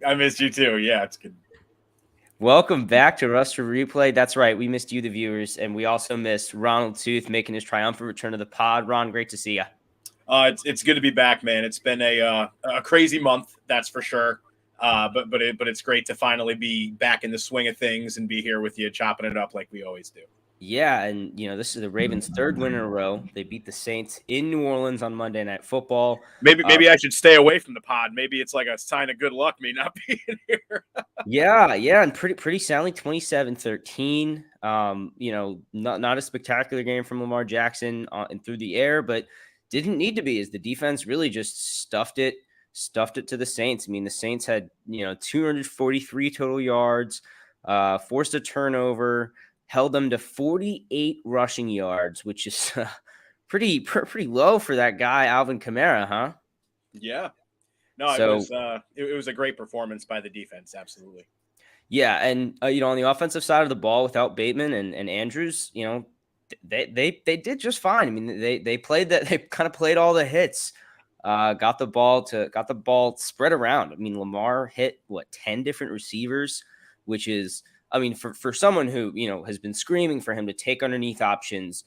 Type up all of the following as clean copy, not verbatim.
I missed you too. Yeah, it's good. Welcome back to RSReplay. That's right, we missed you, the viewers, and we also missed Ronald Toothe making his triumphant return to the pod. Ron, great to see you. It's good to be back, man. It's been a crazy month, that's for sure. But it's great to finally be back in the swing of things and be here with you, chopping it up like we always do. Yeah, and this is the Ravens' third win in a row. They beat the Saints in New Orleans on Monday Night Football. Maybe I should stay away from the pod. Maybe it's like a sign of good luck me not being here. Yeah, and pretty soundly 27-13. Not a spectacular game from Lamar Jackson and through the air, but didn't need to be, as the defense really just stuffed it to the Saints. I mean, the Saints had 243 total yards, forced a turnover, held them to 48 rushing yards, which is pretty low for that guy Alvin Kamara, huh? Yeah. No, So it was a great performance by the defense, absolutely. yeah, and on the offensive side of the ball, without Bateman and Andrews, they did just fine. I mean, they played that they kind of played all the hits, got the ball spread around. I mean, Lamar hit 10 different receivers, which is, I mean, for someone who has been screaming for him to take underneath options,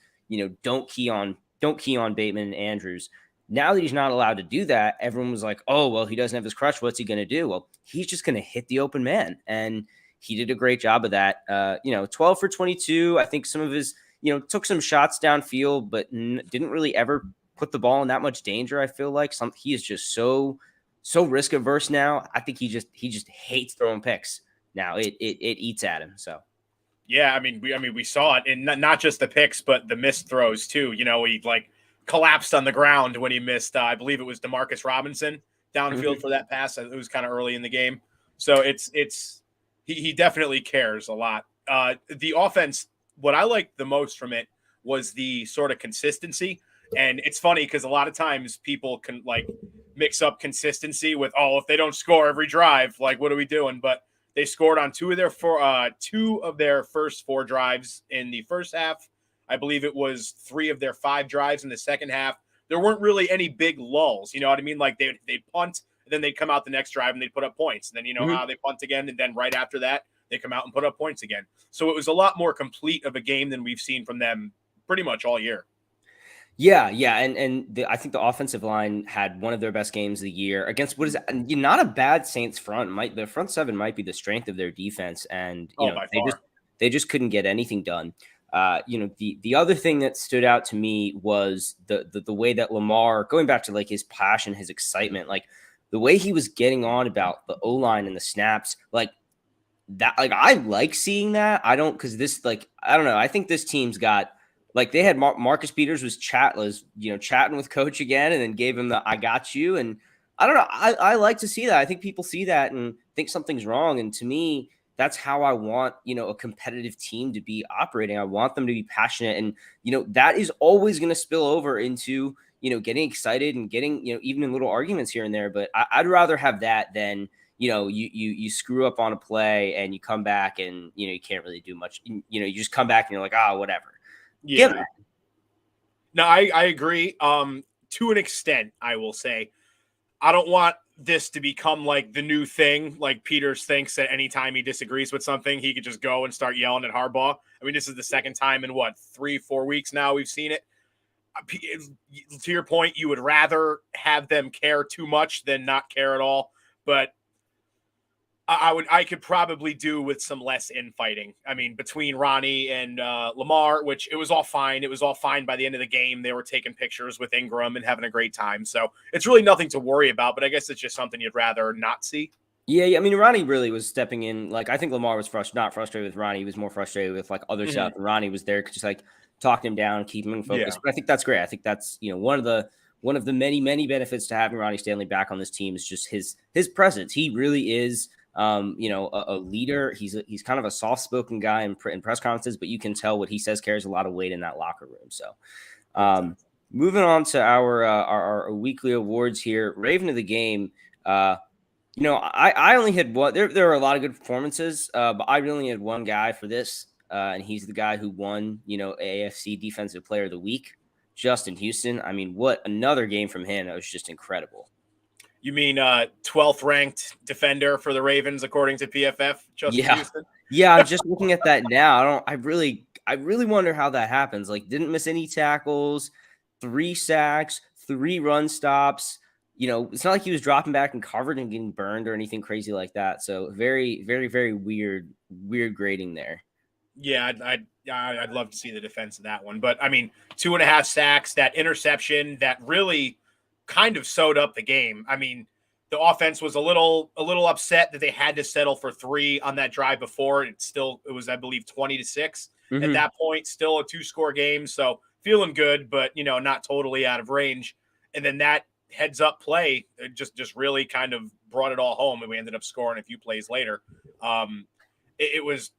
don't key on Bateman and Andrews. Now that he's not allowed to do that, everyone was like, oh, well, he doesn't have his crutch. What's he going to do? Well, he's just going to hit the open man. And he did a great job of that. 12 for 22. I think some of his, took some shots downfield, but didn't really ever put the ball in that much danger. I feel like he is just so risk averse now. I think he just hates throwing picks now. It eats at him. So. Yeah, I mean, we saw it, and not just the picks, but the missed throws too. He collapsed on the ground when he missed. I believe it was Demarcus Robinson downfield for that pass. It was kind of early in the game, so he definitely cares a lot. The offense, what I liked the most from it was the sort of consistency, and it's funny because a lot of times people can mix up consistency with if they don't score every drive, what are we doing? But they scored on two of their first four drives in the first half. I believe it was 3 of their 5 drives in the second half. There weren't really any big lulls. You know what I mean? Like they'd punt, and then they'd come out the next drive and they'd put up points. And then how they punt again, and then right after that, they come out and put up points again. So it was a lot more complete of a game than we've seen from them pretty much all year. Yeah, and I think the offensive line had one of their best games of the year against what is not a bad Saints front. The front seven might be the strength of their defense, and by far. they just couldn't get anything done. The other thing that stood out to me was the way that Lamar, going back to his passion, his excitement, the way he was getting on about the O-line and the snaps, that. I like seeing that. I don't, because this I don't know. I think this team's got. They had Marcus Peters was chatting with coach again, and then gave him the "I got you." And I don't know. I like to see that. I think people see that and think something's wrong. And to me, that's how I want a competitive team to be operating. I want them to be passionate, and that is always going to spill over into getting excited and getting even in little arguments here and there. But I'd rather have that than you screw up on a play and you come back and you can't really do much. You just come back and you're like, whatever. Yeah. No, I agree. To an extent, I will say, I don't want this to become the new thing. Like Peters thinks that anytime he disagrees with something, he could just go and start yelling at Harbaugh. I mean, this is the second time in 3-4 weeks now we've seen it. To your point, you would rather have them care too much than not care at all. But I could probably do with some less infighting. I mean, between Ronnie and Lamar, which it was all fine. It was all fine by the end of the game. They were taking pictures with Ingram and having a great time. So it's really nothing to worry about, but I guess it's just something you'd rather not see. Yeah. I mean, Ronnie really was stepping in. I think Lamar was not frustrated with Ronnie. He was more frustrated with other stuff. And Ronnie was there just talking him down, keeping him focused. Yeah. But I think that's great. I think that's, one of the many, many benefits to having Ronnie Stanley back on this team is just his presence. He really is a leader. He's kind of a soft-spoken guy in press conferences, but you can tell what he says carries a lot of weight in that locker room. So, moving on to our weekly awards here, Raven of the game. I only had one. There were a lot of good performances, but I really had one guy for this, and he's the guy who won, AFC Defensive Player of the Week, Justin Houston. I mean, what another game from him! It was just incredible. You mean 12th ranked defender for the Ravens according to PFF, Justin Yeah. Houston? Yeah, I'm just looking at that now. I really wonder how that happens. Like, didn't miss any tackles, 3 sacks, 3 run stops. It's not like he was dropping back and covered and getting burned or anything crazy like that. So very, very, very weird grading there. Yeah, I'd love to see the defense of that one. But I mean, 2.5 sacks, that interception that really kind of sewed up the game. I mean, the offense was a little upset that they had to settle for 3 on that drive before. It was, I believe, 20-6 at that point. Still a 2-score game, so feeling good, but not totally out of range. And then that heads up play just really kind of brought it all home, and we ended up scoring a few plays later. It was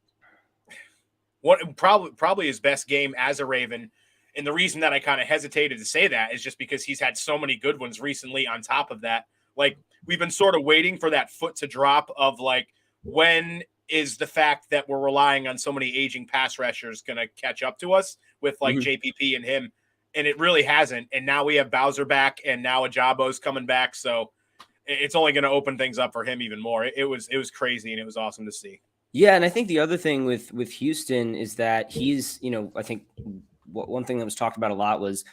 probably his best game as a Raven. And the reason that I kind of hesitated to say that is just because he's had so many good ones recently on top of that. Like, we've been sort of waiting for that foot to drop of like, when is the fact that we're relying on so many aging pass rushers going to catch up to us with like JPP and him? And it really hasn't. And now we have Bowser back, and now Ajabo's coming back. So it's only going to open things up for him even more. It was crazy, and it was awesome to see. Yeah, and I think the other thing with Houston is that he's, I think one thing that was talked about a lot was,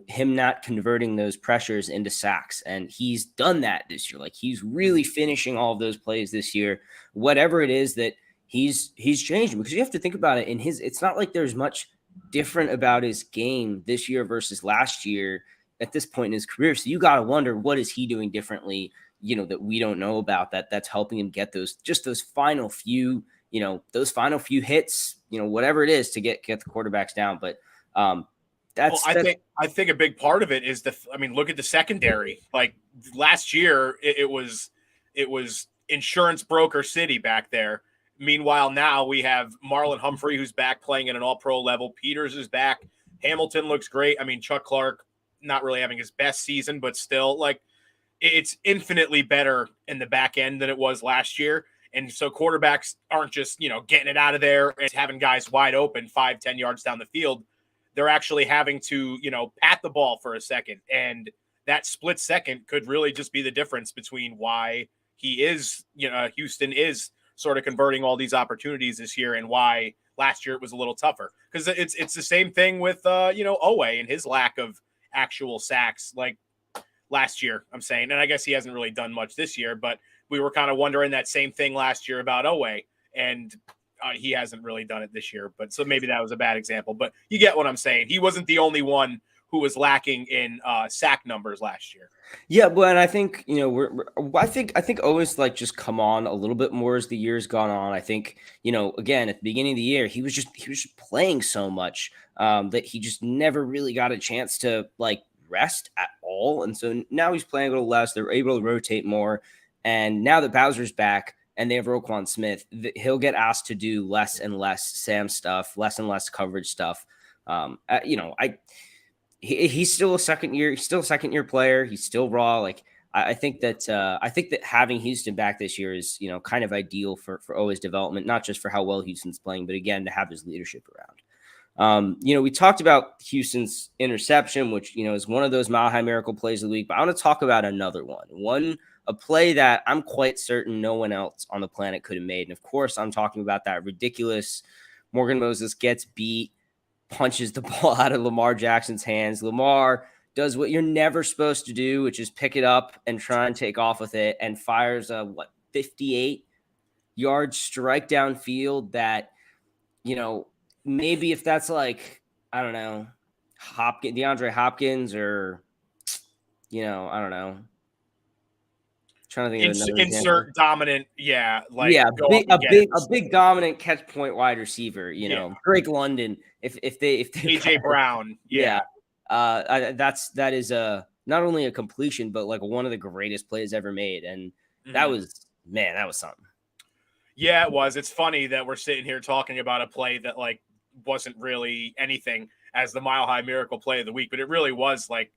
him not converting those pressures into sacks, and he's done that this year. Like, he's really finishing all of those plays this year. Whatever it is that he's changing, because you have to think about it. It's not like there's much different about his game this year versus last year at this point in his career. So you got to wonder, what is he doing differently, that we don't know about, that's helping him get those final few, hits, whatever it is to get the quarterbacks down. But I think a big part of it is look at the secondary. Like, last year, it was insurance broker city back there. Meanwhile, now we have Marlon Humphrey, who's back playing at an all-pro level. Peters is back. Hamilton looks great. I mean, Chuck Clark not really having his best season, but still, like, it's infinitely better in the back end than it was last year. And so quarterbacks aren't just, getting it out of there and having guys wide open 5-10 yards down the field. They're actually having to, pat the ball for a second. And that split second could really just be the difference between why Houston is sort of converting all these opportunities this year and why last year it was a little tougher. Because it's the same thing with, Owe and his lack of actual sacks. Like, last year, I'm saying, and I guess he hasn't really done much this year, but we were kind of wondering that same thing last year about Owe, and he hasn't really done it this year. But so maybe that was a bad example, but you get what I'm saying. He wasn't the only one who was lacking in sack numbers last year. Yeah, well, and I think I think Owen's like just come on a little bit more as the year's gone on. I think again at the beginning of the year he was just playing so much that he just never really got a chance to like rest at all, and so now he's playing a little less. They're able to rotate more, and now that Bowser's back and they have Roquan Smith, he'll get asked to do less and less Sam stuff, less and less coverage stuff. He's still a second year player. He's still raw. Like, I think that having Houston back this year is kind of ideal for Owe's development, not just for how well Houston's playing, but again to have his leadership around. We talked about Houston's interception, which, is one of those Mile High Miracle plays of the week, but I want to talk about another a play that I'm quite certain no one else on the planet could have made. And of course, I'm talking about that ridiculous Morgan Moses gets beat, punches the ball out of Lamar Jackson's hands. Lamar does what you're never supposed to do, which is pick it up and try and take off with it, and fires a 58-yard strike downfield that, maybe if that's like, I don't know, DeAndre Hopkins or, I don't know. Trying to think of another insert dominant, a big dominant catch point wide receiver, Drake London, if they AJ Brown, that is not only a completion but like one of the greatest plays ever made, and that was something. Yeah, it was. It's funny that we're sitting here talking about a play that like wasn't really anything as the Mile High Miracle play of the week, but it really was. Like,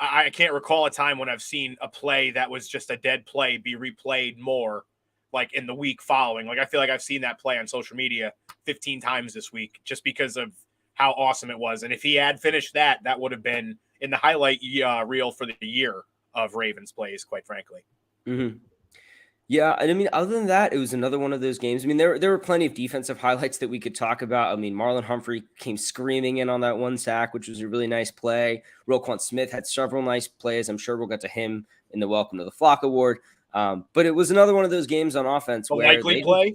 I can't recall a time when I've seen a play that was just a dead play be replayed more like in the week following. Like, I feel like I've seen that play on social media 15 times this week just because of how awesome it was. And if he had finished that would have been in the highlight reel for the year, of Ravens plays, quite frankly. Mm-hmm. Yeah, and I mean, other than that, it was another one of those games. I mean, there were plenty of defensive highlights that we could talk about. I mean, Marlon Humphrey came screaming in on that one sack, which was a really nice play. Roquan Smith had several nice plays. I'm sure we'll get to him in the Welcome to the Flock Award. But it was another one of those games on offense The where likely play.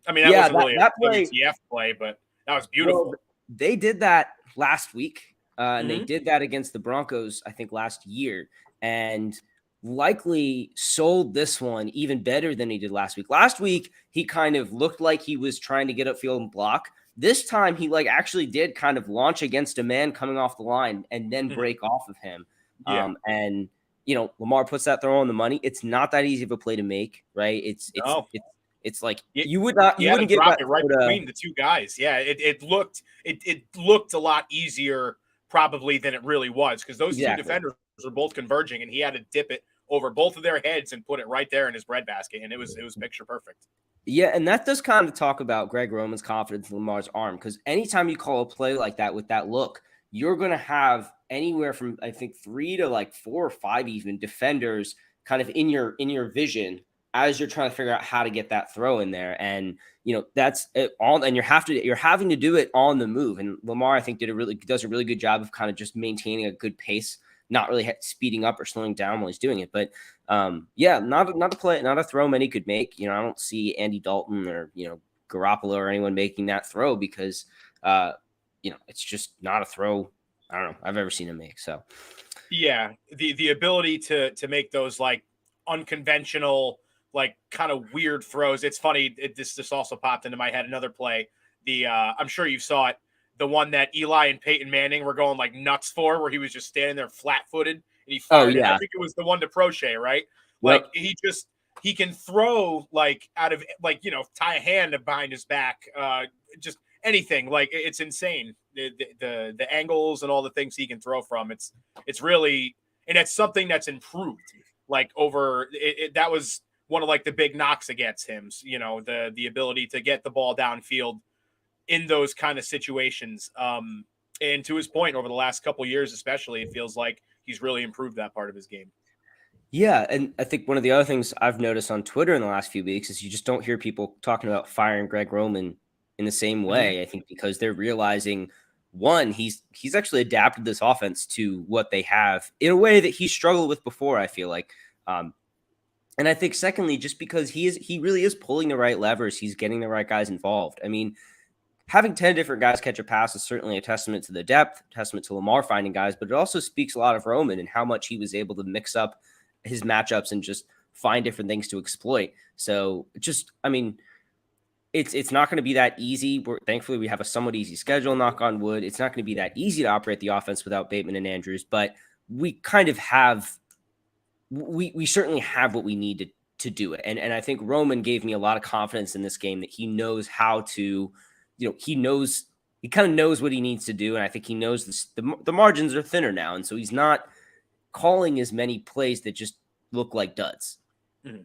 I mean, that wasn't really that a play, WTF play, but that was beautiful. Well, they did that last week, and they Mhm. did that against the Broncos, I think, last year, and likely sold this one even better than he did last week. Last week, he kind of looked like he was trying to get upfield and block. This time, he actually did kind of launch against a man coming off the line and then break off of him. Yeah. And Lamar puts that throw on the money. It's not that easy of a play to make, right? It's like you wouldn't get drop that it right between the two guys. Yeah, it looked a lot easier probably than it really was, because those two defenders were both converging, and he had to dip it over both of their heads and put it right there in his breadbasket, and it was picture perfect. Yeah, and that does kind of talk about Greg Roman's confidence in Lamar's arm, because anytime you call a play like that with that look, you're going to have anywhere from, I think, 3 to 4 or 5 even defenders kind of in your vision as you're trying to figure out how to get that throw in there. And that's it all, and you're having to do it on the move. And Lamar, I think, does a really good job of kind of just maintaining a good pace, not really speeding up or slowing down while he's doing it. But not a throw many could make. I don't see Andy Dalton or Garoppolo or anyone making that throw, because it's just not a throw I don't know I've ever seen him make. So yeah, the ability to make those unconventional, kind of weird throws. It's funny. This also popped into my head. Another play. I'm sure you saw it. The one that Eli and Peyton Manning were going nuts for, where he was just standing there flat-footed and he fired it. I think it was the one to Prochet, right? Yep. He can throw out of tie a hand behind his back, just anything. It's insane. The angles and all the things he can throw from. It's really, and it's something that's improved over it. That was one of the big knocks against him. The ability to get the ball downfield in those kind of situations. And to his point, over the last couple of years, especially, it feels like he's really improved that part of his game. Yeah, and I think one of the other things I've noticed on Twitter in the last few weeks is you just don't hear people talking about firing Greg Roman in the same way. Mm-hmm. I think because they're realizing, one, he's actually adapted this offense to what they have in a way that he struggled with before, I feel like. And I think secondly, just because he really is pulling the right levers, he's getting the right guys involved. I mean, having 10 different guys catch a pass is certainly a testament to the depth, a testament to Lamar finding guys, but it also speaks a lot of Roman and how much he was able to mix up his matchups and just find different things to exploit. So it's not going to be that easy. Thankfully, we have a somewhat easy schedule, knock on wood. It's not going to be that easy to operate the offense without Bateman and Andrews, but we kind of have, we certainly have what we need to do it. And I think Roman gave me a lot of confidence in this game that he knows how to, he kind of knows what he needs to do. And I think he knows the margins are thinner now. And so he's not calling as many plays that just look like duds. Mm-hmm.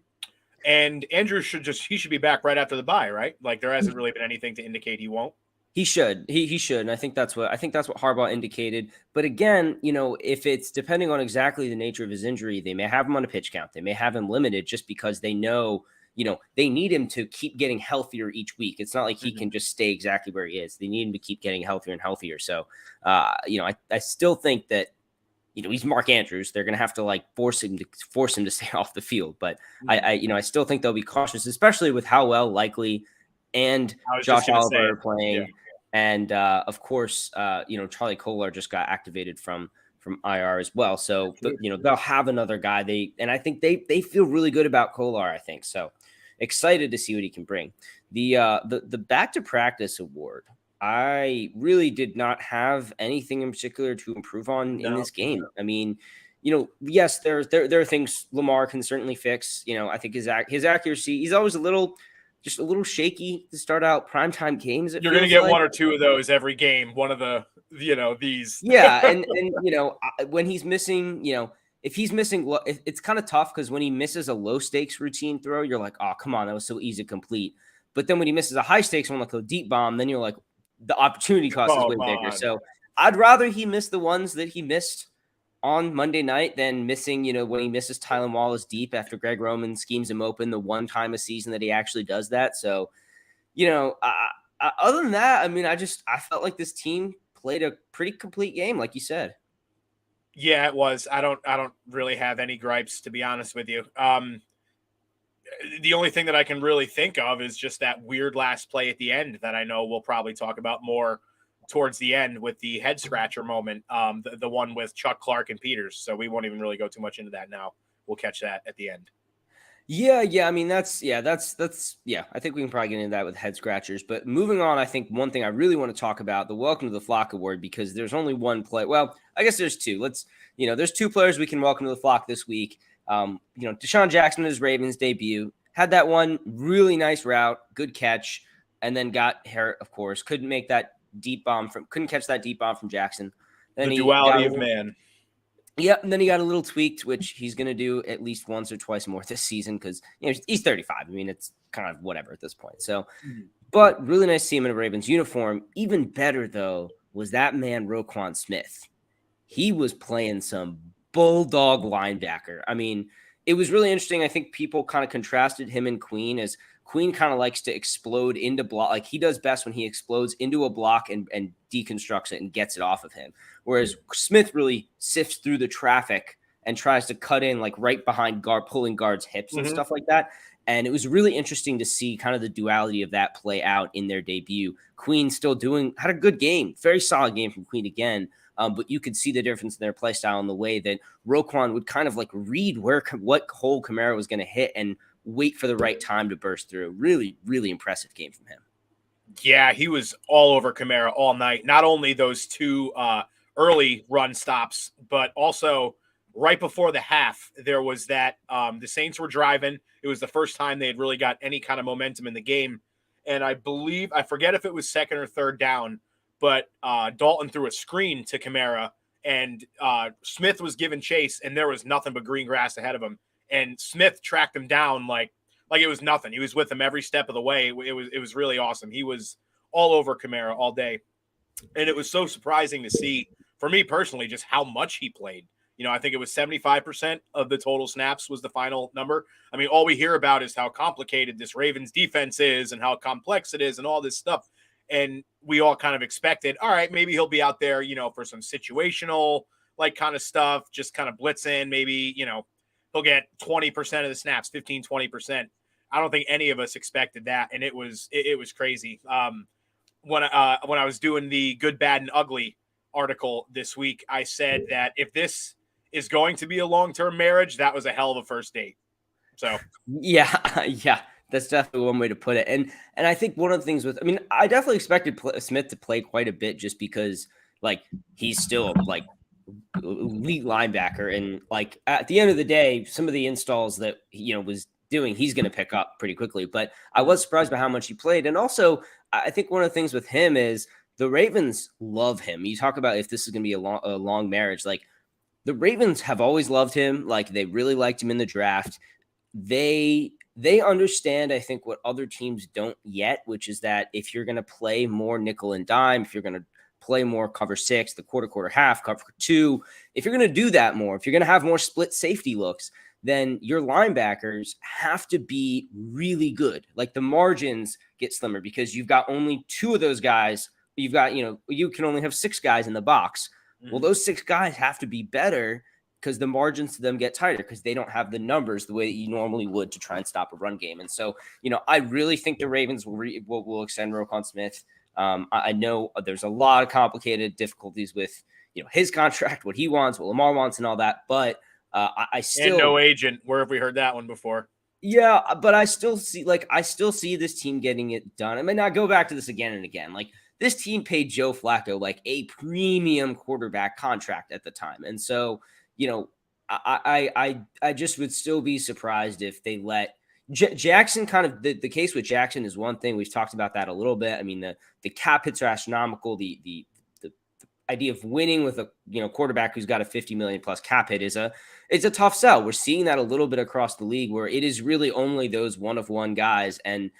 And Andrew should be back right after the bye, right? There hasn't really been anything to indicate he won't. He should. He should. And I think that's what Harbaugh indicated. But again, if it's depending on exactly the nature of his injury, they may have him on a pitch count. They may have him limited just because they know, they need him to keep getting healthier each week. It's not like he can just stay exactly where he is. They need him to keep getting healthier and healthier. So, I still think that, he's Mark Andrews. They're going to have to force him to stay off the field. But I still think they'll be cautious, especially with how well Likely and Josh Oliver are playing. Yeah. And of course, Charlie Kolar just got activated from IR as well. So, they'll have another guy. I think they feel really good about Kolar, I think. So excited to see what he can bring. The Back to Practice award, I really did not have anything in particular to improve on in this game. I mean, yes, there are things Lamar can certainly fix. I think his accuracy, he's always just a little shaky to start out primetime games. You're going to get one or two of those every game. One of the, these. Yeah. And when he's missing, if he's missing, it's kind of tough because when he misses a low stakes routine throw, you're like, oh, come on, that was so easy to complete. But then when he misses a high stakes one, like a deep bomb, then you're like, the opportunity cost is way bigger. So I'd rather he miss the ones that he missed on Monday night than missing, when he misses Tylan Wallace deep after Greg Roman schemes him open the one time a season that he actually does that. So, other than that, I mean, I felt like this team played a pretty complete game, like you said. Yeah, it was. I don't really have any gripes, to be honest with you. The only thing that I can really think of is just that weird last play at the end that I know we'll probably talk about more towards the end with the head scratcher moment, the one with Chuck Clark and Peters. So we won't even really go too much into that now. We'll catch that at the end. Yeah. I mean, I think we can probably get into that with head scratchers. But moving on, I think one thing I really want to talk about, the Welcome to the Flock Award, because there's only one play. Well, I guess there's two. There's two players we can welcome to the flock this week. Deshaun Jackson in his Ravens debut had that one really nice route, good catch, and then got hurt, of course. Couldn't catch that deep bomb from Jackson. Then the duality of man. Yep, and then he got a little tweaked, which he's going to do at least once or twice more this season because he's 35. I mean, it's kind of whatever at this point. So, but really nice to see him in a Ravens uniform. Even better, though, was that man, Roquan Smith. He was playing some bulldog linebacker. I mean, it was really interesting. I think people kind of contrasted him and Queen as Queen kind of likes to explode into block. Like he does best when he explodes into a block and deconstructs it and gets it off of him. Whereas Smith really sifts through the traffic and tries to cut in like right behind guard, pulling guards' hips and stuff like that. And it was really interesting to see kind of the duality of that play out in their debut. Queen still had a good game, very solid game from Queen again. But you could see the difference in their play style in the way that Roquan would kind of like read what hole Kamara was going to hit and wait for the right time to burst through. Really, really impressive game from him. Yeah, he was all over Kamara all night. Not only those two early run stops, but also right before the half, there was that the Saints were driving. It was the first time they had really got any kind of momentum in the game. And I forget if it was second or third down, but Dalton threw a screen to Kamara, and Smith was given chase, and there was nothing but green grass ahead of him. And Smith tracked him down like it was nothing. He was with him every step of the way. It was really awesome. He was all over Kamara all day. And it was so surprising to see, for me personally, just how much he played. I think it was 75% of the total snaps was the final number. I mean, all we hear about is how complicated this Ravens defense is and how complex it is and all this stuff. And we all kind of expected, all right, maybe he'll be out there, for some situational like kind of stuff, just kind of blitzing, maybe, he'll get 20% of the snaps, 15, 20%. I don't think any of us expected that. And it was crazy. When I was doing the good, bad, and ugly article this week, I said that if this is going to be a long-term marriage, that was a hell of a first date. So yeah, that's definitely one way to put it. And I think one of the things I definitely expected Smith to play quite a bit just because like he's still like elite linebacker, and like at the end of the day, some of the installs that was doing, he's going to pick up pretty quickly. But I was surprised by how much he played, and also I think one of the things with him is the Ravens love him. You talk about if this is going to be a long marriage, like the Ravens have always loved him. Like they really liked him in the draft. They understand, I think, what other teams don't yet, which is that if you're going to play more nickel and dime, if you're going to play more cover 6, the quarter, half, cover 2, if you're going to do that more, if you're going to have more split safety looks, then your linebackers have to be really good. Like the margins get slimmer because you've got only 2 of those guys. You've got, you can only have 6 guys in the box. Well, those 6 guys have to be better because the margins to them get tighter because they don't have the numbers the way that you normally would to try and stop a run game. And so, I really think the Ravens will extend Roquan Smith. I know there's a lot of complicated difficulties with, his contract, what he wants, what Lamar wants and all that. But I still. And no agent. Where have we heard that one before? Yeah, but I still see this team getting it done. I mean, I go back to this again and again. Like this team paid Joe Flacco like a premium quarterback contract at the time. And so, I just would still be surprised if they let Jackson kind of the case with Jackson is one thing. We've talked about that a little bit. I mean, the cap hits are astronomical. The idea of winning with a quarterback who's got a 50 million plus cap hit it's a tough sell. We're seeing that a little bit across the league where it is really only those one of one guys. And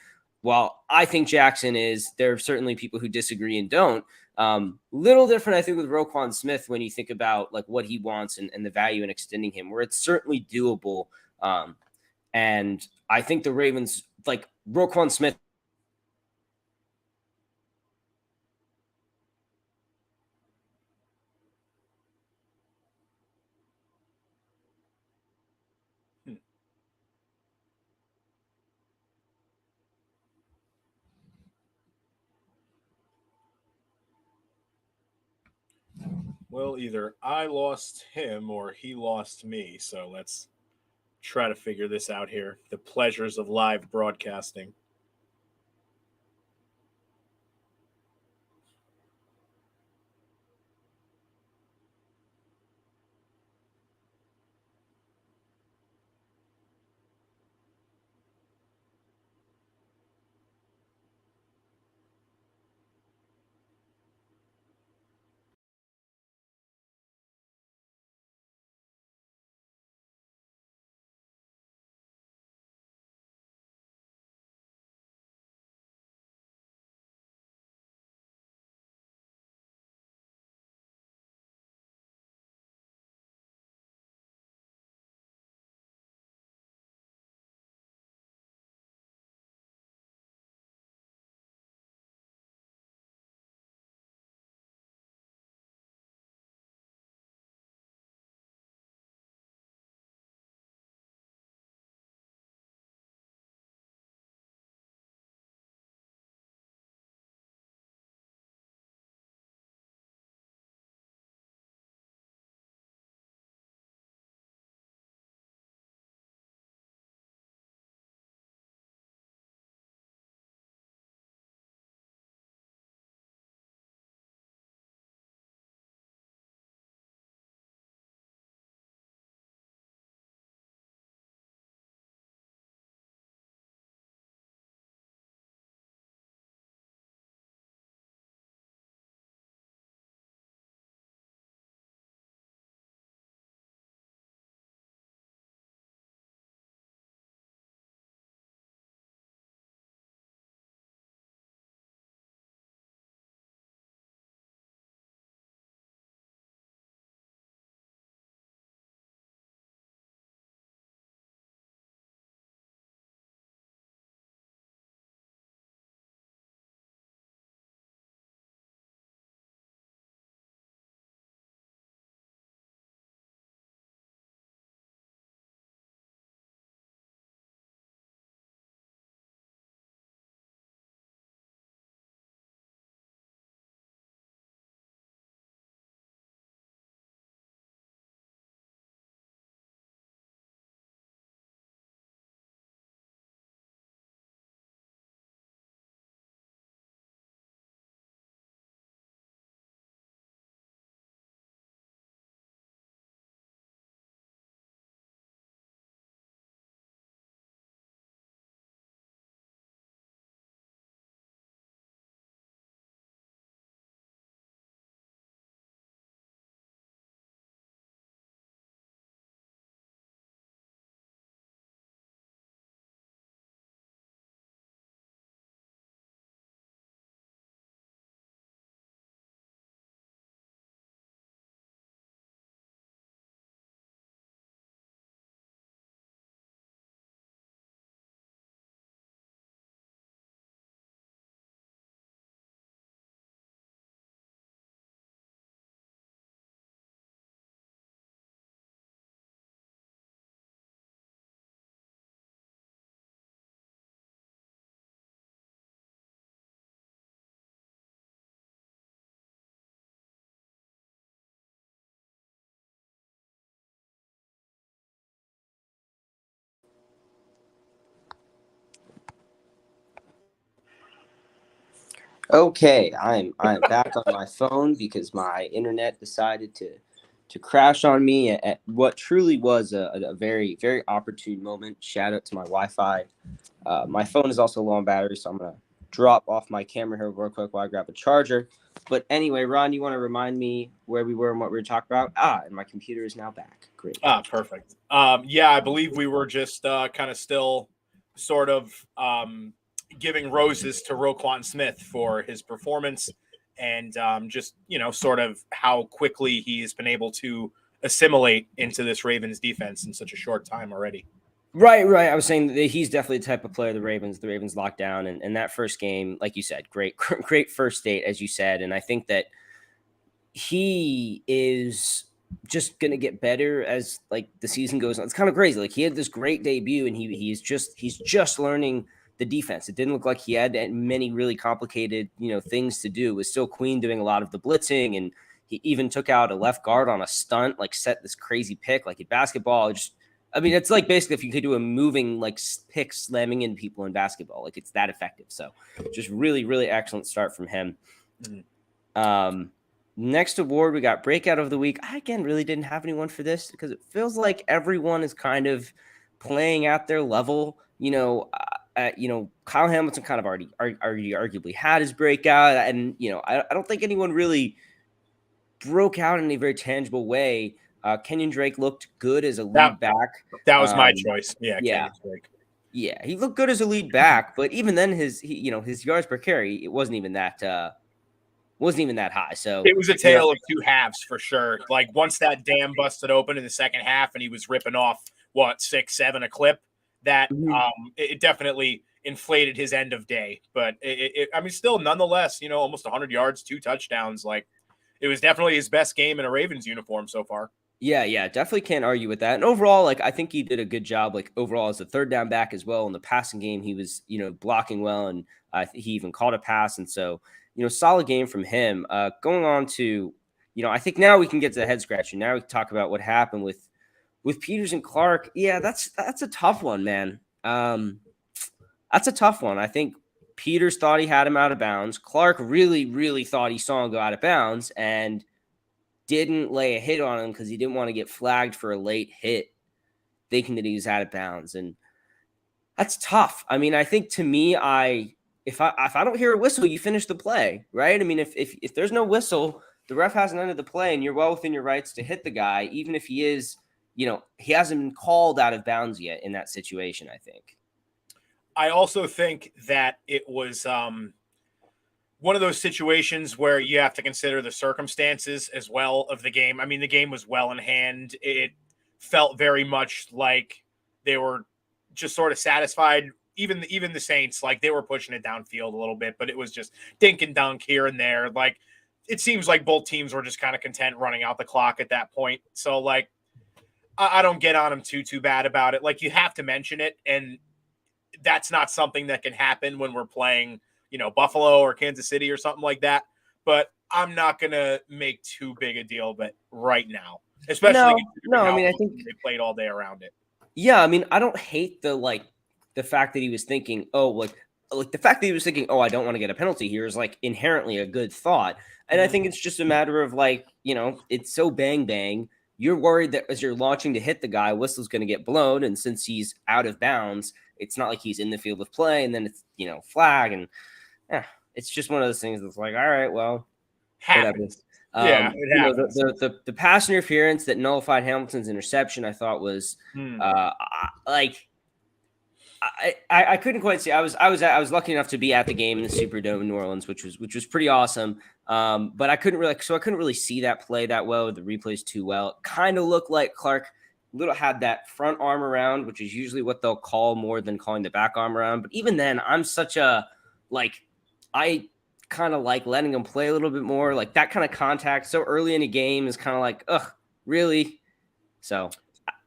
while I think Jackson there are certainly people who disagree and don't. Little different, I think, with Roquan Smith when you think about like what he wants and the value in extending him, where it's certainly doable. And I think the Ravens, like Roquan Smith, Well, either I lost him or he lost me. So let's try to figure this out here. The pleasures of live broadcasting. okay, I'm back on my phone because my internet decided to crash on me at what truly was a very very opportune moment. Shout out to my Wi-Fi. My phone is also low on battery, so I'm gonna drop off my camera here real quick while I grab a charger. But anyway, Ron, you want to remind me where we were and what we were talking about? And my computer is now back. Great. Perfect. Yeah, I believe we were just kind of still sort of giving roses to Roquan Smith for his performance and just, sort of how quickly he's been able to assimilate into this Ravens defense in such a short time already. Right. I was saying that he's definitely the type of player the Ravens locked down, and that first game, like you said, great first date, as you said, and I think that he is just gonna get better as like the season goes on. It's kind of crazy. Like he had this great debut, and he's just learning the defense. It didn't look like he had many really complicated things to do. It was still Queen doing a lot of the blitzing, and he even took out a left guard on a stunt, like set this crazy pick like in basketball. It's like basically if you could do a moving like pick slamming in people in basketball, like it's that effective. So just really excellent start from him. Next award, we got Breakout of the Week. I, again, really didn't have anyone for this because it feels like everyone is kind of playing at their level. Kyle Hamilton kind of already arguably had his breakout. And, I don't think anyone really broke out in a very tangible way. Kenyon Drake looked good as a lead back. That was my choice. Yeah. Kenyon Drake. Yeah, he looked good as a lead back, but even then his yards per carry, it wasn't even that high. So it was a tale of two halves for sure. Like once that dam busted open in the second half and he was ripping off 6, 7 a clip, that it definitely inflated his end of day. But still nonetheless, almost 100 yards, 2 touchdowns. Like it was definitely his best game in a Ravens uniform so far. Yeah, definitely can't argue with that. And overall, like I think he did a good job, like overall as a third down back as well. In the passing game, he was, blocking well, and he even caught a pass. And so, solid game from him. Going on to, I think now we can get to the head scratcher. Now we can talk about what happened with Peters and Clark. Yeah, that's a tough one, man. That's a tough one. I think Peters thought he had him out of bounds. Clark really thought he saw him go out of bounds and didn't lay a hit on him because he didn't want to get flagged for a late hit, thinking that he was out of bounds. And that's tough. I think to me, if I don't hear a whistle, you finish the play, right? If there's no whistle, the ref hasn't ended the play, and you're well within your rights to hit the guy, even if he is, he hasn't been called out of bounds yet in that situation, I think. I also think that it was one of those situations where you have to consider the circumstances as well of the game. The game was well in hand. It felt very much like they were just sort of satisfied. Even the Saints, like they were pushing it downfield a little bit, but it was just dink and dunk here and there. Like it seems like both teams were just kind of content running out the clock at that point. So like, I don't get on them too bad about it. Like you have to mention it, and that's not something that can happen when we're playing, Buffalo or Kansas City or something like that. But I'm not going to make too big a deal of it right now, especially I think they played all day around it. Yeah. I don't hate the fact that he was thinking, the fact that he was thinking, I don't want to get a penalty here is like inherently a good thought. And I think it's just a matter of like, it's so bang. You're worried that as you're launching to hit the guy, whistle's going to get blown. And since he's out of bounds, it's not like he's in the field of play, and then it's, flag. And it's just one of those things that's like, all right, well, happens. It happens. The pass interference that nullified Hamilton's interception, I thought was I couldn't quite see. I was lucky enough to be at the game in the Superdome in New Orleans, which was pretty awesome. But I couldn't really see that play that well. The replays too well. It kind of looked like Clark had that front arm around, which is usually what they'll call more than calling the back arm around. But even then, I'm such a I kind of like letting him play a little bit more. Like that kind of contact so early in a game is kind of like, ugh, really? So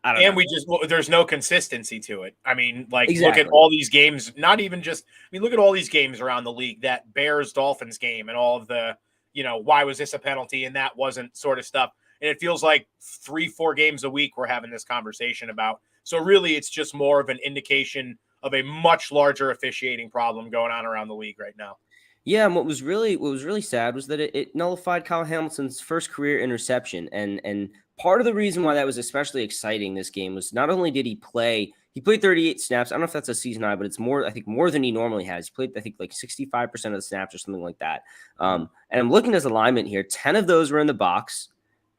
I don't know. There's no consistency to it. Exactly. Look at all these games, not even just, look at all these games around the league, that Bears-Dolphins game and all of the, why was this a penalty and that wasn't sort of stuff. And it feels like 3-4 games a week we're having this conversation about. So really it's just more of an indication of a much larger officiating problem going on around the league right now. Yeah, and what was really sad was that it nullified Kyle Hamilton's first career interception. And part of the reason why that was especially exciting this game was not only did he played 38 snaps. I don't know if that's a season high, but it's more than he normally has. He played, I think, like 65% of the snaps or something like that. And I'm looking at his alignment here. 10 of those were in the box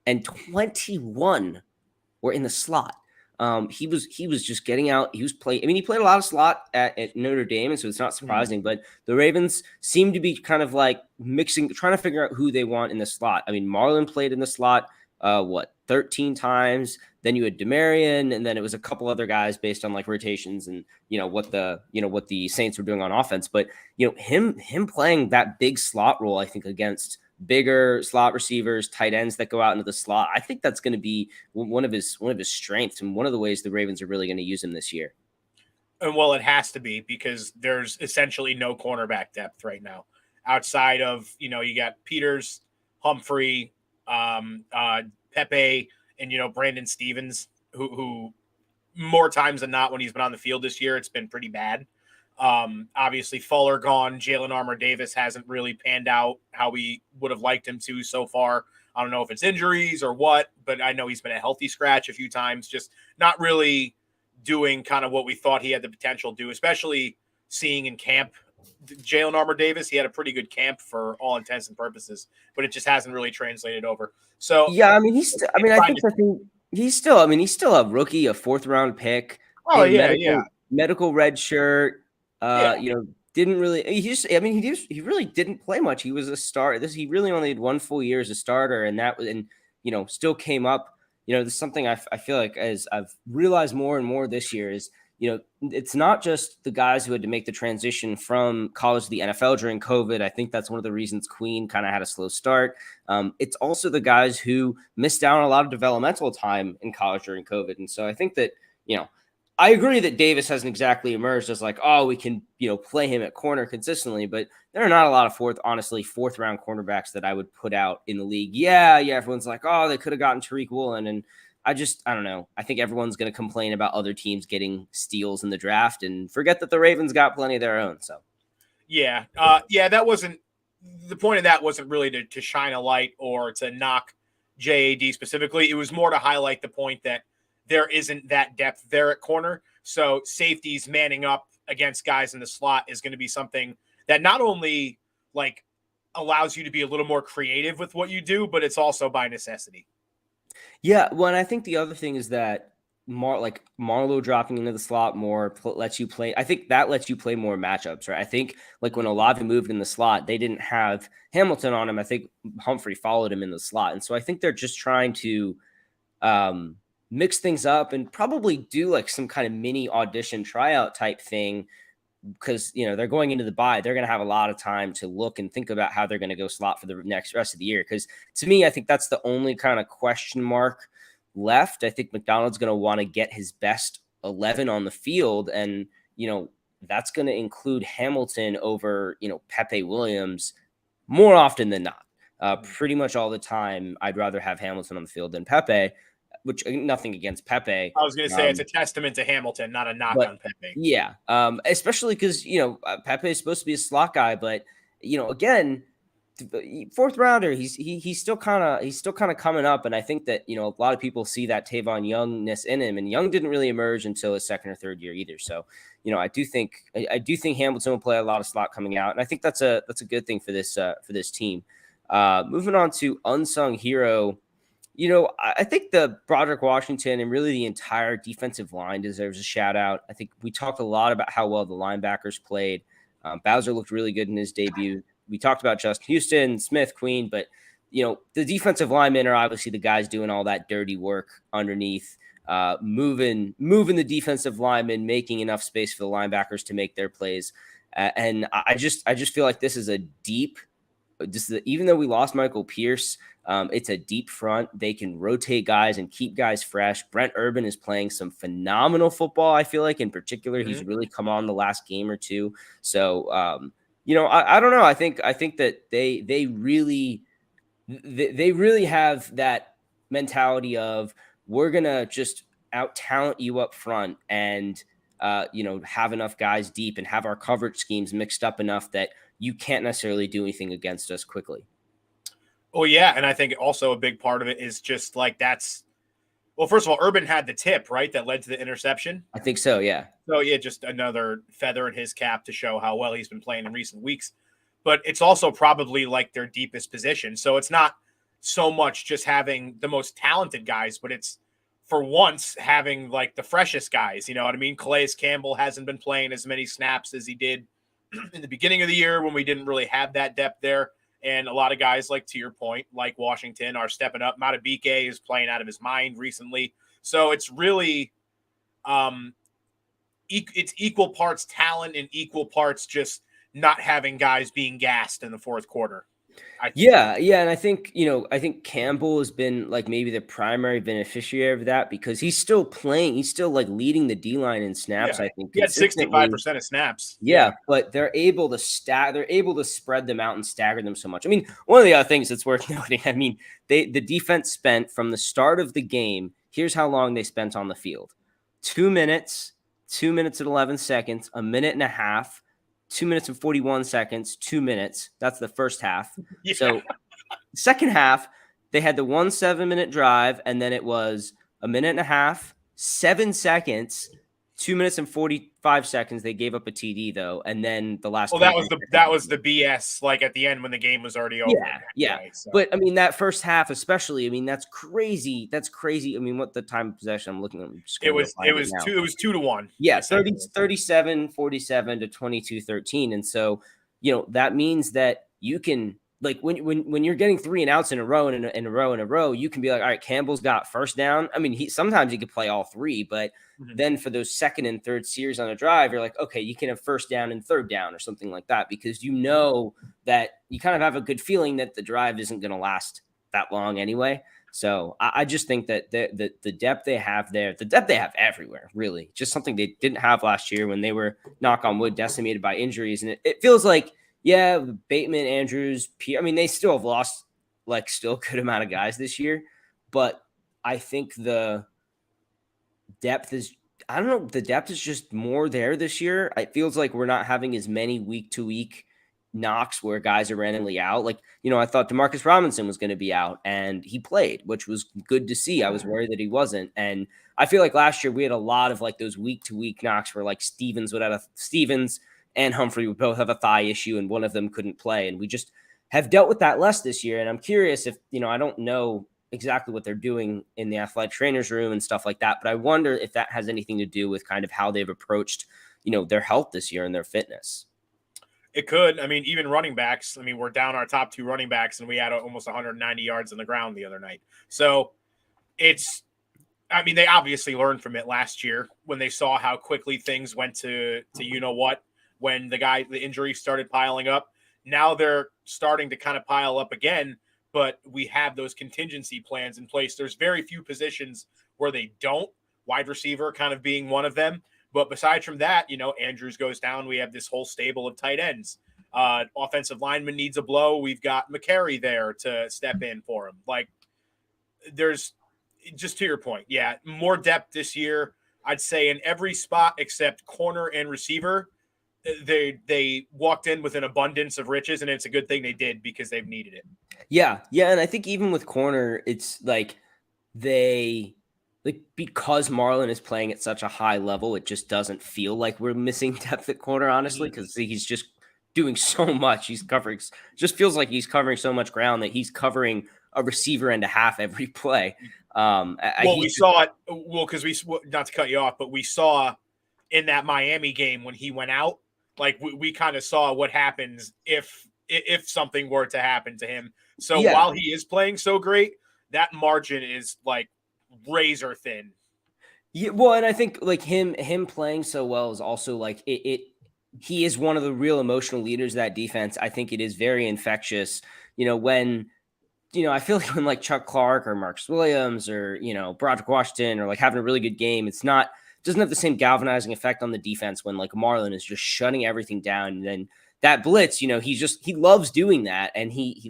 and 21 were in the slot. He was just getting out. He was playing. I mean, he played a lot of slot at Notre Dame, and so it's not surprising. But the Ravens seem to be kind of like mixing, trying to figure out who they want in the slot. I mean, Marlon played in the slot 13 times. Then you had Demarion, and then it was a couple other guys based on like rotations and what the Saints were doing on offense. But him playing that big slot role, I think against bigger slot receivers, tight ends that go out into the slot, I think that's going to be one of his strengths and one of the ways the Ravens are really going to use him this year. And well, it has to be because there's essentially no cornerback depth right now outside of you got Peters, Humphrey, Pepe, and Brandon Stevens, who more times than not when he's been on the field this year, it's been pretty bad. Obviously Fuller gone. Jalen Armour-Davis hasn't really panned out how we would have liked him to so far. I don't know if it's injuries or what, but I know he's been a healthy scratch a few times, just not really doing kind of what we thought he had the potential to do, especially seeing in camp. Jalen Armour-Davis, he had a pretty good camp for all intents and purposes, but it just hasn't really translated over. So yeah, I mean, he's still a rookie, a 4th round pick. Oh yeah, medical red shirt. Didn't really. He really didn't play much. He was a starter. He really only had 1 full year as a starter, and that was, still came up. This is something I feel like as I've realized more and more this year is, it's not just the guys who had to make the transition from college to the NFL during COVID. I think that's one of the reasons Queen kind of had a slow start. It's also the guys who missed out on a lot of developmental time in college during COVID. And so I think that, I agree that Davis hasn't exactly emerged as like, oh, we can, play him at corner consistently, but there are not a lot of 4th round cornerbacks that I would put out in the league. Yeah. Everyone's like, oh, they could have gotten Tariq Woolen. And I don't know. I think everyone's going to complain about other teams getting steals in the draft and forget that the Ravens got plenty of their own. So, yeah. That wasn't the point of that. Wasn't really to shine a light or to knock JAD specifically. It was more to highlight the point that there isn't that depth there at corner. So safeties manning up against guys in the slot is going to be something that not only like allows you to be a little more creative with what you do, but it's also by necessity. Yeah, well, and I think the other thing is that Marlowe dropping into the slot more lets you play. I think that lets you play more matchups, right? I think like when Olave moved in the slot, they didn't have Hamilton on him. I think Humphrey followed him in the slot. And so I think they're just trying to mix things up and probably do like some kind of mini audition tryout type thing because, they're going into the bye. They're going to have a lot of time to look and think about how they're going to go slot for the rest of the year. Because to me, I think that's the only kind of question mark left. I think McDonald's going to want to get his best 11 on the field. And, that's going to include Hamilton over, Pepe Williams more often than not. Pretty much all the time, I'd rather have Hamilton on the field than Pepe. Which nothing against Pepe. I was going to say it's a testament to Hamilton, not a knock on Pepe. Yeah, especially because Pepe is supposed to be a slot guy, but again, 4th rounder, he's still kind of coming up, and I think that a lot of people see that Tavon Youngness in him, and Young didn't really emerge until his 2nd or 3rd year either. So I do think Hamilton will play a lot of slot coming out, and I think that's a good thing for this team. Moving on to Unsung Hero. I think the Broderick Washington and really the entire defensive line deserves a shout out. I think we talked a lot about how well the linebackers played. Bowser looked really good in his debut. We talked about Justin Houston, Smith, Queen, but the defensive linemen are obviously the guys doing all that dirty work underneath, moving the defensive linemen, making enough space for the linebackers to make their plays. And I just feel like this is a deep. Even though we lost Michael Pierce, it's a deep front. They can rotate guys and keep guys fresh. Brent Urban is playing some phenomenal football. I feel like in particular, he's really come on the last game or two. So, I don't know. I think that they really have that mentality of we're going to just out talent you up front and, have enough guys deep and have our coverage schemes mixed up enough that you can't necessarily do anything against us quickly. Oh, yeah. And I think also a big part of it is just like first of all, Urban had the tip, right, that led to the interception. I think so, yeah. So, yeah, just another feather in his cap to show how well he's been playing in recent weeks. But it's also probably like their deepest position. So it's not so much just having the most talented guys, but it's for once having like the freshest guys. You know what I mean? Calais Campbell hasn't been playing as many snaps as he did in the beginning of the year when we didn't really have that depth there. And a lot of guys, like to your point, like Washington, are stepping up. Matabike is playing out of his mind recently. So it's really it's equal parts talent and equal parts just not having guys being gassed in the fourth quarter. Yeah. And I think, I think Campbell has been like maybe the primary beneficiary of that because he's still playing. He's still like leading the D line in snaps. Yeah. I think he had 65% of snaps. Yeah, but they're able to spread them out and stagger them so much. I mean, one of the other things that's worth noting, I mean, the defense spent from the start of the game, here's how long they spent on the field. 2 minutes, 2 minutes and 11 seconds, a minute and a half, 2 minutes and 41 seconds, 2 minutes. That's the first half. Yeah. So second half, they had the 1 7-minute drive, and then it was a minute and a half, 7 seconds, 2 minutes and 45 seconds. They gave up a TD though, and then the last. Well, that was the BS. Like at the end when the game was already over. Yeah. Anyway, so. But I mean that first half, especially. I mean that's crazy. That's crazy. I mean, what the time of possession? I'm looking at. It was 2-1. Yeah, 37-47 to 22-13, and so that means that you can. Like when you're getting 3 and outs in a row you can be like, all right, Campbell's got first down. I mean, sometimes he could play all 3, but then for those second and third series on a drive, you're like, okay, you can have first down and third down or something like that because that you kind of have a good feeling that the drive isn't going to last that long anyway. So I just think that the depth they have there, the depth they have everywhere, really, just something they didn't have last year when they were, knock on wood, decimated by injuries, and it feels like. Yeah, Bateman, Andrews, I mean, they still have lost still a good amount of guys this year, but I think the depth is, I don't know, the depth is just more there this year. It feels like we're not having as many week-to-week knocks where guys are randomly out. I thought Demarcus Robinson was going to be out, and he played, which was good to see. I was worried that he wasn't, and I feel like last year we had a lot of those week-to-week knocks where Stevens and Humphrey would both have a thigh issue and one of them couldn't play. And we just have dealt with that less this year. And I'm curious if, I don't know exactly what they're doing in the athletic trainer's room and stuff like that, but I wonder if that has anything to do with kind of how they've approached, their health this year and their fitness. It could. I mean, even running backs, we're down our top 2 running backs and we had almost 190 yards on the ground the other night. So they obviously learned from it last year when they saw how quickly things went to what, when the injuries started piling up. Now they're starting to kind of pile up again, but we have those contingency plans in place. There's very few positions where they don't, wide receiver kind of being one of them. But besides from that, Andrews goes down. We have this whole stable of tight ends. Offensive lineman needs a blow. We've got McCary there to step in for him. There's, just to your point, yeah, more depth this year. I'd say in every spot except corner and receiver. They walked in with an abundance of riches, and it's a good thing they did because they've needed it. Yeah, and I think even with corner, it's because Marlon is playing at such a high level, it just doesn't feel like we're missing depth at corner, honestly, because he's just doing so much. He's covering, just feels like he's covering so much ground that he's covering a receiver and a half every play. We saw it. Well, because not to cut you off, but we saw in that Miami game when he went out. We kind of saw what happens if something were to happen to him. So while he is playing so great, that margin is razor thin. Yeah, well, and I think him playing so well is also he is one of the real emotional leaders of that defense. I think it is very infectious. When I feel like when Chuck Clark or Marcus Williams or Broderick Washington or having a really good game, doesn't have the same galvanizing effect on the defense when Marlon is just shutting everything down. And then that blitz, he loves doing that. And he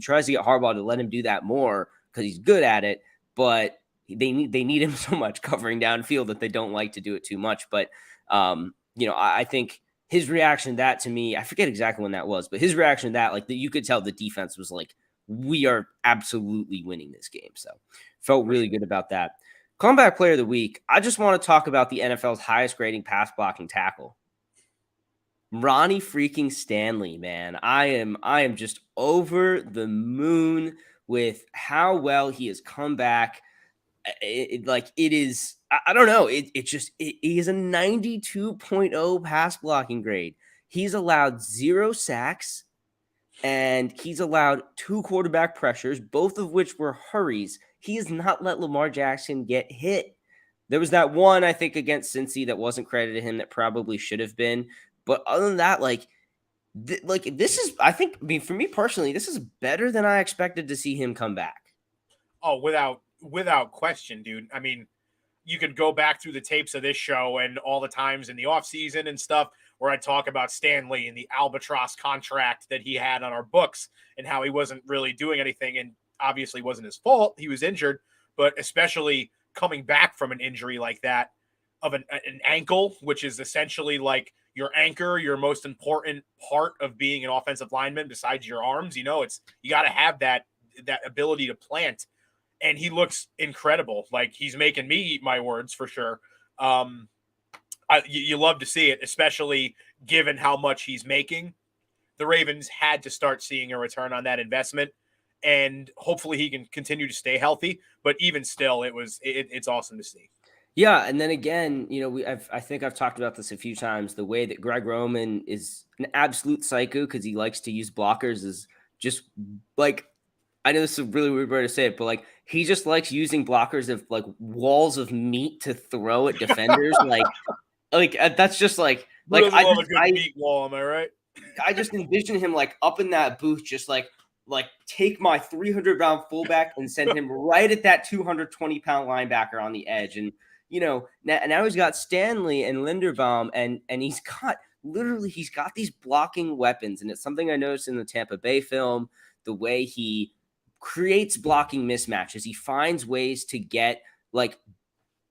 tries to get Harbaugh to let him do that more because he's good at it, but they need him so much covering downfield that they don't like to do it too much. But, I think his reaction to that, to me, I forget exactly when that was, but his reaction to that, you could tell the defense was we are absolutely winning this game. So felt really good about that. Comeback player of the week. I just want to talk about the NFL's highest grading pass blocking tackle. Ronnie freaking Stanley, man. I am just over the moon with how well he has come back. it is. I don't know. It is a 92.0 pass blocking grade. He's allowed 0 sacks and he's allowed 2 quarterback pressures, both of which were hurries. He has not let Lamar Jackson get hit. There was that one, I think, against Cincy that wasn't credited to him that probably should have been. But other than that, this is, I think, I mean, for me personally, this is better than I expected to see him come back. Oh, without question, dude. I mean, you could go back through the tapes of this show and all the times in the offseason and stuff where I talk about Stanley and the albatross contract that he had on our books and how he wasn't really doing anything, and obviously wasn't his fault. He was injured, but especially coming back from an injury like that of an ankle, which is essentially like your anchor, your most important part of being an offensive lineman besides your arms. You got to have that ability to plant. And he looks incredible. Like, he's making me eat my words for sure. You love to see it, especially given how much he's making. The Ravens had to start seeing a return on that investment, and hopefully he can continue to stay healthy. But even still, it's awesome to see. Yeah, and then again, I think I've talked about this a few times. The way that Greg Roman is an absolute psycho because he likes to use blockers is just like, I know this is a really weird way to say it, but like, he just likes using blockers of like walls of meat to throw at defenders. That's just like I love a good meat wall. Am I right? I just envision him like up in that booth, just like take my 300-pound fullback and send him right at that 220-pound linebacker on the edge. And now he's got Stanley and Linderbaum, and he's got these blocking weapons, and it's something I noticed in the Tampa Bay film. The way he creates blocking mismatches, he finds ways to get like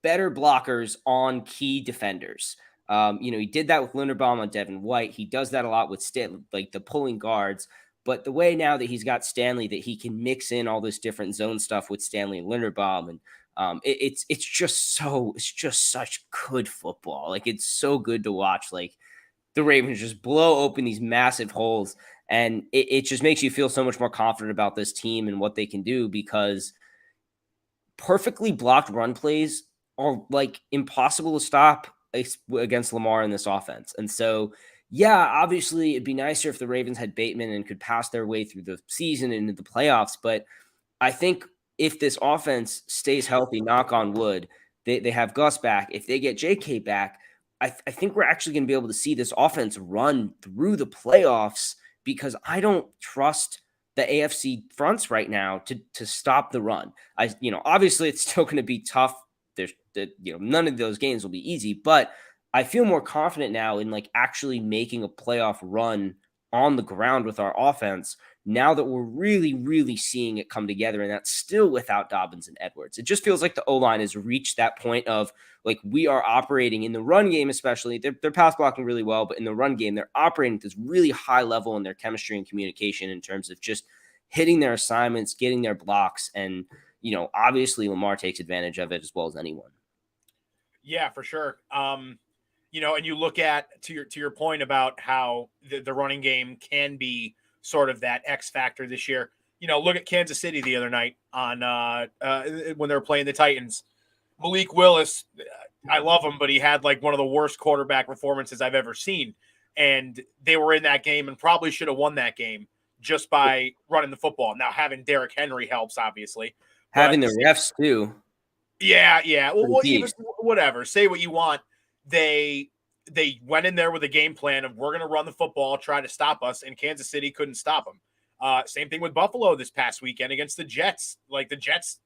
better blockers on key defenders. He did that with Linderbaum on Devin White. He does that a lot with the pulling guards. But the way now that he's got Stanley, that he can mix in all this different zone stuff with Stanley and Linderbaum, and it's just such good football. Like, it's so good to watch. Like, the Ravens just blow open these massive holes, and it just makes you feel so much more confident about this team and what they can do, because perfectly blocked run plays are like impossible to stop against Lamar in this offense. And so, yeah, obviously it'd be nicer if the Ravens had Bateman and could pass their way through the season and into the playoffs. But I think if this offense stays healthy, knock on wood, they have Gus back. If they get JK back, I think we're actually going to be able to see this offense run through the playoffs, because I don't trust the AFC fronts right now to stop the run. Obviously it's still going to be tough. None of those games will be easy, but I feel more confident now in like actually making a playoff run on the ground with our offense now that we're really, really seeing it come together. And that's still without Dobbins and Edwards. It just feels like the O-line has reached that point of like, we are operating in the run game, especially they're pass blocking really well, but in the run game, they're operating at this really high level in their chemistry and communication in terms of just hitting their assignments, getting their blocks. And, obviously Lamar takes advantage of it as well as anyone. Yeah, for sure. And you look at to your point about how the running game can be sort of that X factor this year. Look at Kansas City the other night on when they were playing the Titans. Malik Willis, I love him, but he had like one of the worst quarterback performances I've ever seen. And they were in that game and probably should have won that game just by running the football. Now, having Derrick Henry helps, obviously. Having the refs too. Yeah. Well, even, whatever. Say what you want. They went in there with a game plan of, we're going to run the football, try to stop us, and Kansas City couldn't stop them. Same thing with Buffalo this past weekend against the Jets. Like, the Jets,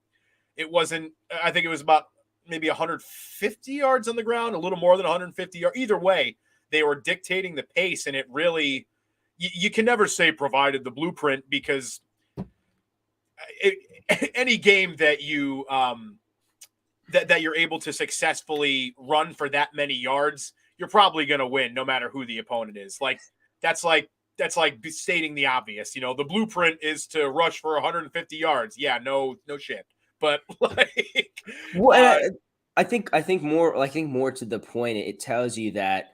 I think it was about maybe 150 yards on the ground, a little more than 150 yards. Either way, they were dictating the pace, and it really, you can never say provided the blueprint, because any game that you that you're able to successfully run for that many yards, you're probably going to win no matter who the opponent is. That's like stating the obvious. The blueprint is to rush for 150 yards. Yeah, no shit. But I think more to the point, it tells you that,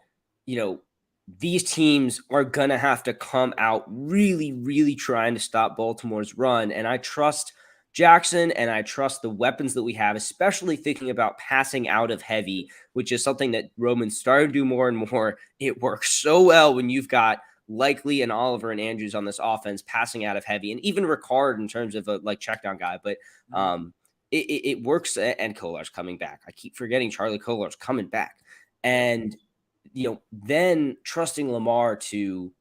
these teams are going to have to come out really, really trying to stop Baltimore's run. And I trust Jackson, and I trust the weapons that we have, especially thinking about passing out of heavy, which is something that Roman's starting to do more and more. It works so well when you've got Likely and Oliver and Andrews on this offense passing out of heavy, and even Ricard in terms of a check down guy. But it works, and Kolar's coming back. I keep forgetting Charlie Kolar's coming back. And, then trusting Lamar to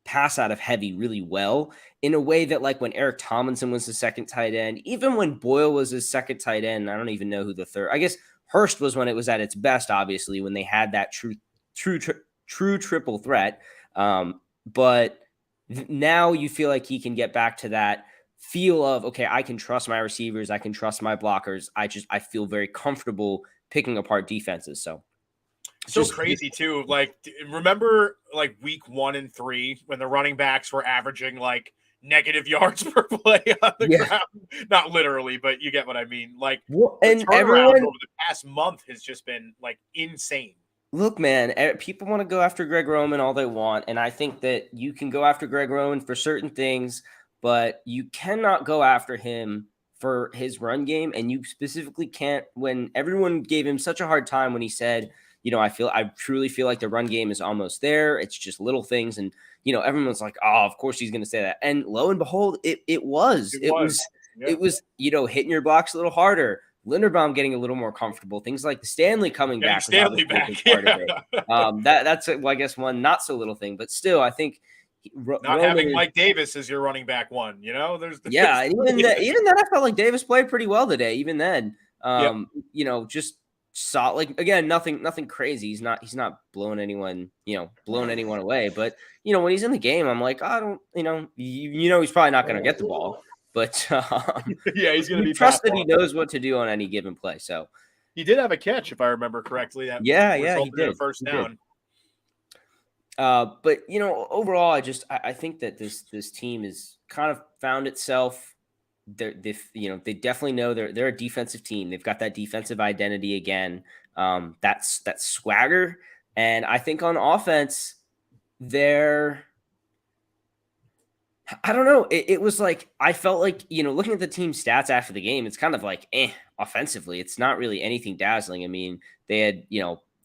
pass out of heavy really well in a way that, like, when Eric Tomlinson was the second tight end, even when Boyle was his second tight end, I don't even know who the third, I guess Hurst was when it was at its best, obviously, when they had that true triple threat. But now you feel like he can get back to that feel of, okay, I can trust my receivers. I can trust my blockers. I feel very comfortable picking apart defenses. So crazy too. Like, remember like week 1 and 3 when the running backs were averaging like negative yards per play on the ground? Not literally, but you get what I mean. Like, and everyone over the past month has just been like insane. Look, man, people want to go after Greg Roman all they want, and I think that you can go after Greg Roman for certain things, but you cannot go after him for his run game, and you specifically can't when everyone gave him such a hard time when he said, I truly feel like the run game is almost there. It's just little things. And, everyone's like, oh, of course he's going to say that. And lo and behold, it was hitting your blocks a little harder. Linderbaum getting a little more comfortable. Things like the Stanley coming back. Stanley back. Part of it. That's I guess one not so little thing, but still, I think having Mike Davis as your running back one, even then I felt like Davis played pretty well today. Even then, just solid. Like, again, nothing crazy. He's not blowing anyone away. But when he's in the game, I'm like, I don't, he's probably not going to get the ball. But he's going to be trust that he knows what to do on any given play. So he did have a catch, if I remember correctly. That he did. First down. But overall, I think that this team has kind of found itself. They definitely know they're a defensive team. They've got that defensive identity again. That's swagger, and I think on offense, I don't know. It was like, I felt like, looking at the team stats after the game, it's kind of like, offensively, it's not really anything dazzling. I mean, they had,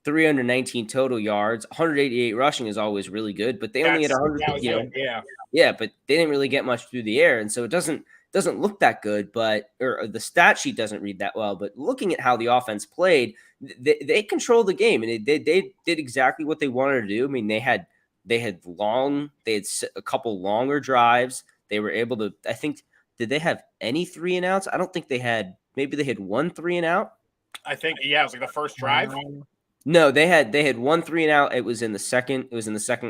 319 total yards, 188 rushing is always really good, but they only had 100, but they didn't really get much through the air. And so it doesn't look that good, or the stat sheet doesn't read that well, but looking at how the offense played, they controlled the game, and they did exactly what they wanted to do. I mean, they had a couple longer drives. They were able to, I think, did they have any 3 and outs? I don't think they had. Maybe they had 1 3 and out. I think, it was like the first drive. No, they had 1 3 and out. It was in the second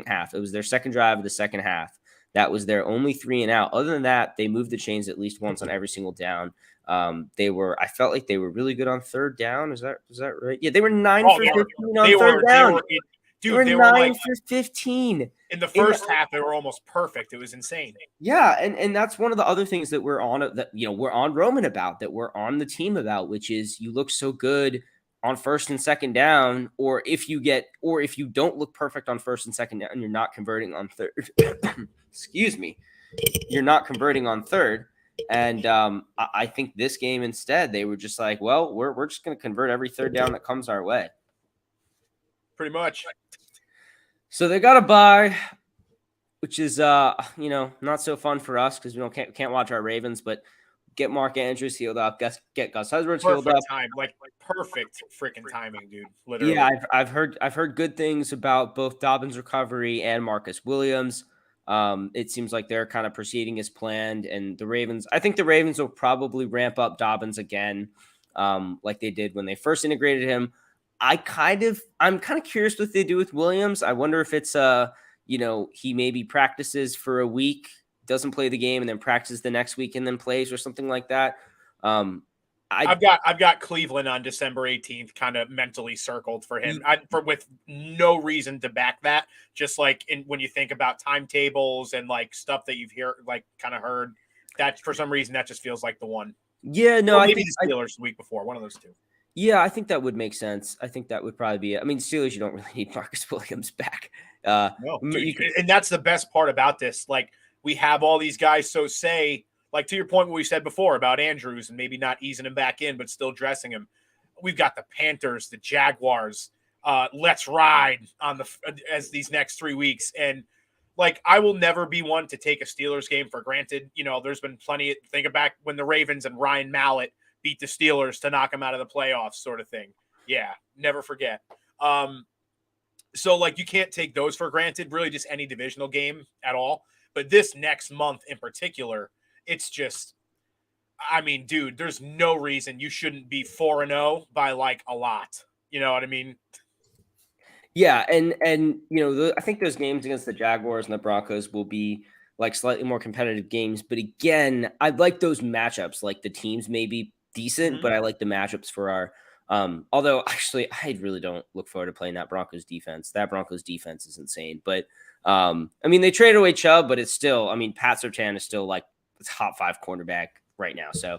half. It was their second drive of the second half. That was their only 3 and out. Other than that, they moved the chains at least once on every single down. I felt like they were really good on third down. Is that right? Yeah, they were 9 for 15 on third down. They were 9 for 15. In the first half, they were almost perfect. It was insane. Yeah, and that's one of the other things that we're on Roman about, that we're on the team about, which is you look so good on first and second down, or if you don't look perfect on first and second down, you're not converting on third. Excuse me. You're not converting on third. And I think this game instead, they were just like, well, we're just going to convert every third down that comes our way. Pretty much. So they got a bye, which is not so fun for us because we can't watch our Ravens, but get Mark Andrews healed up, get Gus Edwards healed up. Like perfect freaking timing, dude. Literally. Yeah, I've heard good things about both Dobbins' recovery and Marcus Williams. It seems like they're kind of proceeding as planned, and I think the Ravens will probably ramp up Dobbins again, like they did when they first integrated him. I'm kind of curious what they do with Williams. I wonder if it's he maybe practices for a week, doesn't play the game, and then practices the next week and then plays or something like that. I've got Cleveland on December 18th kind of mentally circled for him, with no reason to back that. Just like when you think about timetables and like stuff that you've heard, that for some reason that just feels like the one. Yeah, no, or maybe the Steelers the week before, one of those two. Yeah, I think that would make sense. I think that would probably be it. I mean, Steelers, you don't really need Marcus Williams back. No, dude, and that's the best part about this. Like, we have all these guys, so say like to your point, what we said before about Andrews and maybe not easing him back in, but still dressing him. We've got the Panthers, the Jaguars. Let's ride as these next 3 weeks. And like, I will never be one to take a Steelers game for granted. There's been plenty. Think back when the Ravens and Ryan Mallett beat the Steelers to knock them out of the playoffs, sort of thing. Yeah, never forget. So like, you can't take those for granted. Really, just any divisional game at all. But this next month in particular, it's just, I mean, dude, there's no reason you shouldn't be 4-0 by like a lot. You know what I mean? Yeah, and I think those games against the Jaguars and the Broncos will be like slightly more competitive games. But again, I like those matchups. Like the teams may be decent, but I like the matchups for our. Although actually, I really don't look forward to playing that Broncos defense. That Broncos defense is insane. But I mean, they traded away Chubb, but it's still. I mean, Pat Surtain is still like the top 5 cornerback right now. So.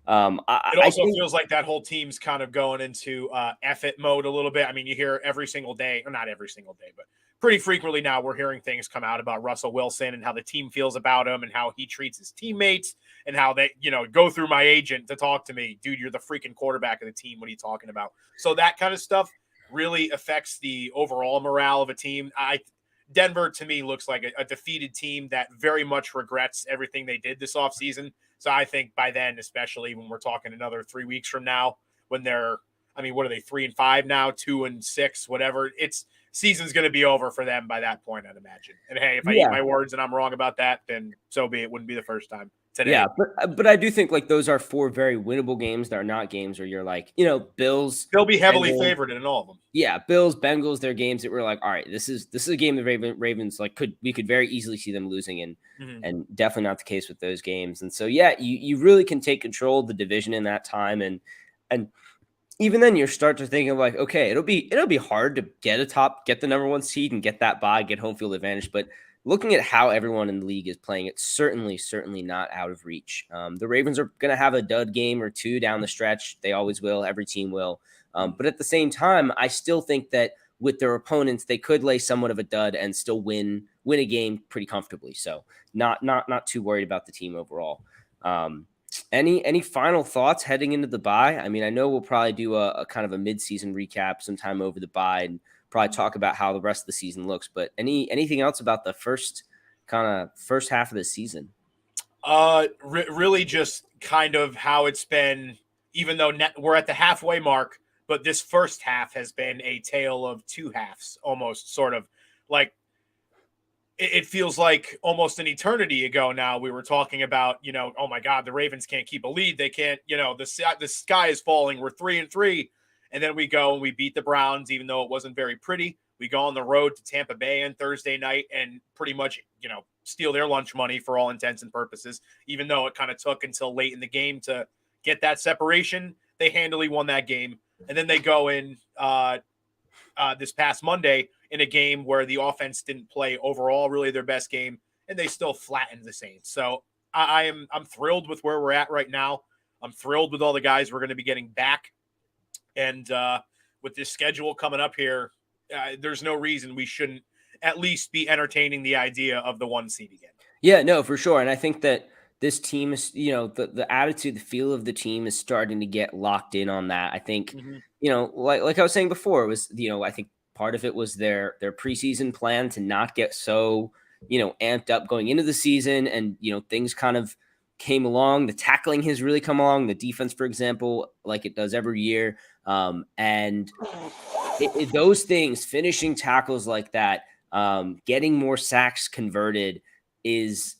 It also feels like that whole team's kind of going into F-it mode a little bit. I mean, you hear every single day, or not every single day, but pretty frequently now we're hearing things come out about Russell Wilson and how the team feels about him and how he treats his teammates and how they, go through my agent to talk to me. Dude, you're the freaking quarterback of the team. What are you talking about? So that kind of stuff really affects the overall morale of a team. Denver, to me, looks like a defeated team that very much regrets everything they did this offseason. So I think by then, especially when we're talking another 3 weeks from now, when they're, I mean, what are they, 3-5 now, 2-6, whatever. Season's going to be over for them by that point, I'd imagine. And hey, if I eat my words and I'm wrong about that, then so be it. Wouldn't be the first time today. Yeah, but I do think like those are 4 very winnable games that are not games where you're like, Bills. They'll be heavily favored in all of them. Yeah, Bills, Bengals, they're games that we're like, all right, this is a game the Ravens like we could very easily see them losing, and definitely not the case with those games. And so yeah, you really can take control of the division in that time, and even then you start to think of like, okay, it'll be hard to get the number 1 seed and get that bye, get home field advantage, but looking at how everyone in the league is playing, it's certainly not out of reach. The Ravens are going to have a dud game or 2 down the stretch. They always will. Every team will. But at the same time, I still think that with their opponents, they could lay somewhat of a dud and still win a game pretty comfortably. So not too worried about the team overall. Any final thoughts heading into the bye? I mean, I know we'll probably do a kind of a mid-season recap sometime over the bye and probably talk about how the rest of the season looks. But anything else about the first half of the season? Really just kind of how it's been, even though we're at the halfway mark, but this first half has been a tale of 2 halves, almost, sort of. Like, it feels like almost an eternity ago now we were talking about, oh my God, the Ravens can't keep a lead. They can't, the sky is falling. We're 3-3. And then we go and we beat the Browns, even though it wasn't very pretty. We go on the road to Tampa Bay on Thursday night and pretty much, steal their lunch money for all intents and purposes, even though it kind of took until late in the game to get that separation. They handily won that game. And then they go in this past Monday in a game where the offense didn't play overall really their best game, and they still flattened the Saints. So I'm thrilled with where we're at right now. I'm thrilled with all the guys we're going to be getting back. And with this schedule coming up here, there's no reason we shouldn't at least be entertaining the idea of the 1 seed again. Yeah, no, for sure. And I think that this team is, the attitude, the feel of the team is starting to get locked in on that. I think, like I was saying before, it was, I think part of it was their preseason plan to not get so, amped up going into the season, and, things kind of came along. The tackling has really come along. The defense, for example, like it does every year. And those things, finishing tackles like that, getting more sacks converted, is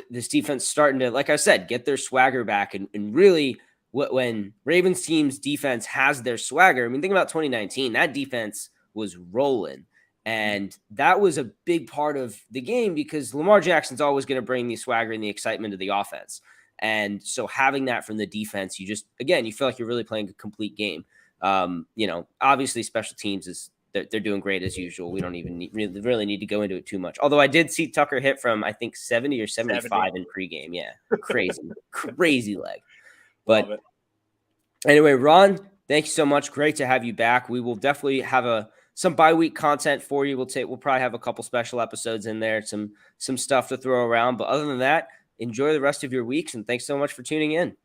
this defense starting to, like I said, get their swagger back. And really, when Ravens team's defense has their swagger, I mean, think about 2019, that defense was rolling. And that was a big part of the game because Lamar Jackson's always going to bring the swagger and the excitement to the offense. And so having that from the defense, you feel like you're really playing a complete game. Obviously special teams they're doing great as usual. We don't even really need to go into it too much. Although I did see Tucker hit from, I think 70 or 75 in pregame. Yeah. Crazy leg. But anyway, Ron, thank you so much. Great to have you back. We will definitely have some bye-week content for you. We'll probably have a couple special episodes in there, some stuff to throw around. But other than that, enjoy the rest of your weeks, and thanks so much for tuning in.